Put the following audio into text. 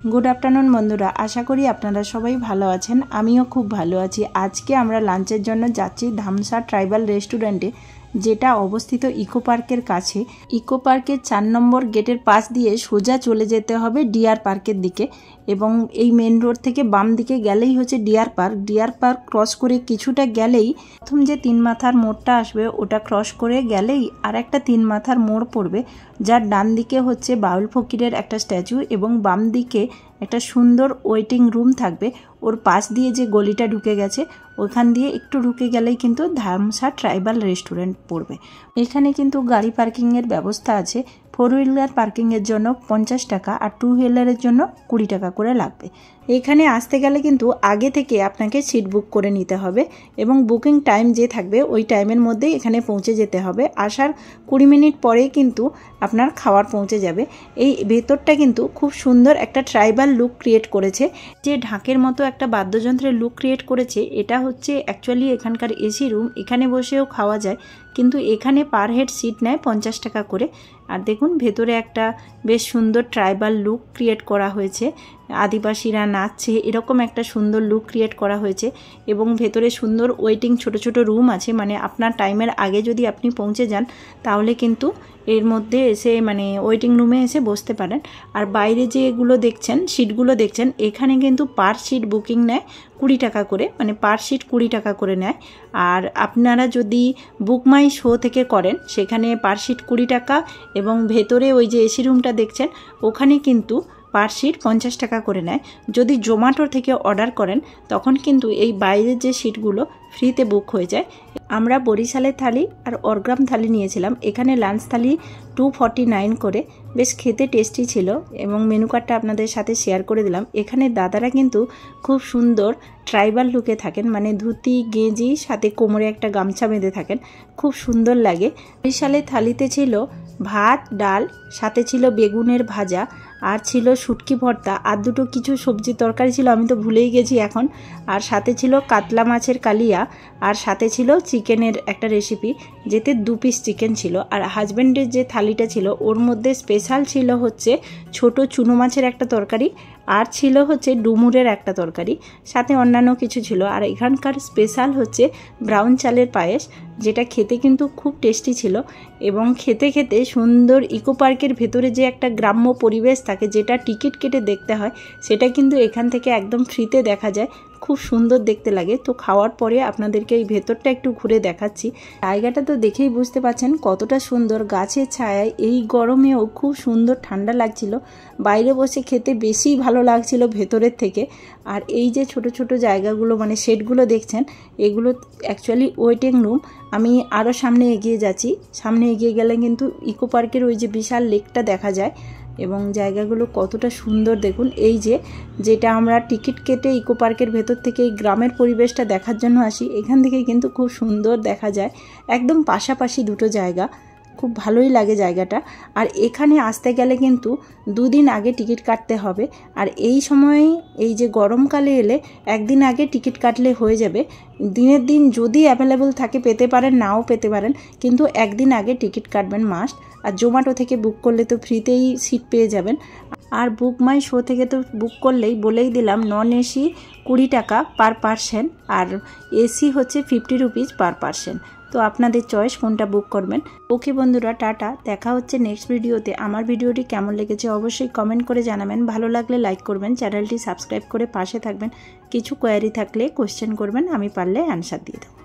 Good afternoon बंधुरा आशा करी आपनारा सबाई भालो आछेन। आमिও खूब भालो आछि। आजके आमरा लांचेर जन्य जाচ্ছি धामसा ट्राइबाल रेस्टुरेंटे जेटा अवस्थित इको पार्केर काछे। इको पार्केर 4 नम्बर गेटेर पाश दिए सोजा चले जेते होबे डियार पार्केर दिके एबं एई मेन रोड थेके बाम दिके गेलेई होच्छे डियार पार्क क्रस करे किछुटा गेलेई प्रथम जे 3 माथार मोड़टा आसबे ओटा क्रस करे गेलेई आरेकटा 3 माथार मोड़ पड़बे जार डान दिके होच्छे बाउल फकिरेर एकटा स्टैचू एबं बाम दिके একটা সুন্দর ওয়েটিং রুম থাকবে। ওর পাশ দিয়ে যে গলিটা ঢুকে গেছে ওখান দিয়ে একটু ঢুকে গেলেই কিন্তু ধামসা ট্রাইবাল রেস্টুরেন্ট পড়বে। এখানে কিন্তু গাড়ি পার্কিংয়ের ব্যবস্থা আছে। 4 হুইলার পার্কিংয়ের জন্য 50 টাকা আর 2 হুইলারের জন্য 20 টাকা করে লাগবে। এখানে আসতে গেলে কিন্তু আগে থেকে আপনাকে সিট বুক করে নিতে হবে এবং বুকিং টাইম যে থাকবে ওই টাইমের মধ্যেই এখানে পৌঁছে যেতে হবে। আসার 20 মিনিট পরে কিন্তু আপনার খাবার পৌঁছে যাবে। এই ভেতরটা কিন্তু খুব সুন্দর একটা ট্রাইবাল লুক ক্রিয়েট করেছে। যে ঢাকের মতো একটা বাদ্যযন্ত্রের লুক ক্রিয়েট করেছে এটা হচ্ছে অ্যাকচুয়ালি এখানকার এসি রুম। এখানে বসেও খাওয়া যায় কিন্তু এখানে পার হেড সিট নেয় 50 টাকা করে। আর দেখুন ভেতরে একটা বেশ সুন্দর ট্রাইবাল লুক ক্রিয়েট করা হয়েছে। আদিবাসীরা নাচছে এরকম একটা সুন্দর লুক ক্রিয়েট করা হয়েছে এবং ভেতরে সুন্দর ওয়েটিং ছোট ছোট রুম আছে। মানে আপনার টাইমের আগে যদি আপনি পৌঁছে যান তাহলে কিন্তু এর মধ্যে এসে মানে ওয়েটিং রুমে এসে বসতে পারেন। আর বাইরে যেগুলো দেখছেন সিটগুলো দেখছেন এখানে কিন্তু পার সিট বুকিং নেয় 20 টাকা করে, মানে পার সিট 20 টাকা করে নেয়। আর আপনারা যদি বুক মাই শো থেকে করেন সেখানে পার সিট 20 টাকা এবং ভেতরে ওই যে এসি রুমটা দেখছেন ওখানে কিন্তু পার সিট 50 টাকা করে নেয়। যদি জোম্যাটো থেকে অর্ডার করেন তখন কিন্তু এই বাইরের যে সিটগুলো ফ্রিতে বুক হয়ে যায়। আমরা বরিশালের থালি আর অরগ্রাম থালি নিয়েছিলাম। এখানে লাঞ্চ থালি 249 করে, বেশ খেতে টেস্টি ছিল এবং মেনু কার্ডটা আপনাদের সাথে শেয়ার করে দিলাম। এখানে দাদারা কিন্তু খুব সুন্দর ট্রাইবাল লুকে থাকেন, মানে ধুতি গেঞ্জি সাথে কোমরে একটা গামছা বেঁধে থাকেন, খুব সুন্দর লাগে। বরিশালের থালিতে ছিল ভাত ডাল, সাথে ছিল বেগুনের ভাজা আর ছিল শুটকি ভর্তা আর দুটো কিছু সবজি তরকারি ছিল, আমি তো ভুলেই গেছি এখন। আর সাথে ছিল কাতলা মাছের কালিয়া আর সাথে ছিল চিকেনের একটা রেসিপি যেতে 2 পিস চিকেন ছিল। আর হাজব্যান্ডের যে থালিটা ছিল ওর মধ্যে স্পেশাল ছিল হচ্ছে ছোট চুনো মাছের একটা তরকারি আর ছিল হচ্ছে ডুমুরের একটা তরকারি, সাথে অন্যান্য কিছু ছিল। আর এখানকার স্পেশাল হচ্ছে ব্রাউন চালের পায়েস, যেটা খেতে কিন্তু খুব টেস্টি ছিল। এবং খেতে খেতে সুন্দর ইকো পার্কের ভেতরে যে একটা গ্রাম্য পরিবেশ থাকে যেটা টিকিট কেটে দেখতে হয় সেটা কিন্তু এখান থেকে একদম ফ্রিতে দেখা যায়, খুব সুন্দর দেখতে লাগে। তো খাওয়ার পরে আপনাদেরকে এই ভেতরটা একটু ঘুরে দেখাচ্ছি। জায়গাটা তো দেখেই বুঝতে পারছেন কতটা সুন্দর, গাছের ছায়ায় এই গরমেও খুব সুন্দর ঠান্ডা লাগছিল। বাইরে বসে খেতে বেশি ভালো লাগছিল ভেতরের থেকে। আর এই যে ছোট ছোট জায়গাগুলো মানে সেটগুলো দেখছেন এগুলো অ্যাকচুয়ালি ওয়েটিং রুম। আমি আরও সামনে এগিয়ে যাচ্ছি, সামনে এগিয়ে গেলে কিন্তু ইকো পার্কের ওই যে বিশাল লেকটা দেখা যায় এবং জায়গাগুলো কতটা সুন্দর দেখুন। এই যে যেটা আমরা টিকিট কেটে ইকো পার্কের ভেতর থেকে এই গ্রামের পরিবেশটা দেখার জন্য আসি, এখান থেকে কিন্তু খুব সুন্দর দেখা যায়, একদম পাশাপাশি দুটো জায়গা, খুব ভালোই লাগে জায়গাটা। আর এখানে আসতে গেলে কিন্তু 2 দিন আগে টিকিট কাটতে হবে। আর এই সময় এই যে গরমকালে এলে একদিন আগে টিকিট কাটলে হয়ে যাবে। দিনের দিন যদি অ্যাভেলেবল থাকে পেতে পারেন, নাও পেতে পারেন, কিন্তু একদিন আগে টিকিট কাটবেন মাস্ট। আর জোম্যাটো থেকে বুক করলে তো ফ্রিতেই সিট পেয়ে যাবেন। আর বুক মাই শো থেকে তো বুক করলেই বলেই দিলাম নন এসি 20 টাকা পার পারসন আর এসি হচ্ছে 50 রুপিস পার পারসন। তো আপনাদের চয়েস কোনটা বুক করবেন। ওকে বন্ধুরা, টাটা, দেখা হচ্ছে নেক্সট ভিডিওতে। আমার ভিডিওটি কেমন লেগেছে অবশ্যই কমেন্ট করে জানাবেন, ভালো লাগলে লাইক করবেন, চ্যানেলটি সাবস্ক্রাইব করে পাশে থাকবেন। কিছু কোয়ারি থাকলে কোশ্চেন করবেন, আমি পারলে অ্যান্সার দিয়ে দেবো।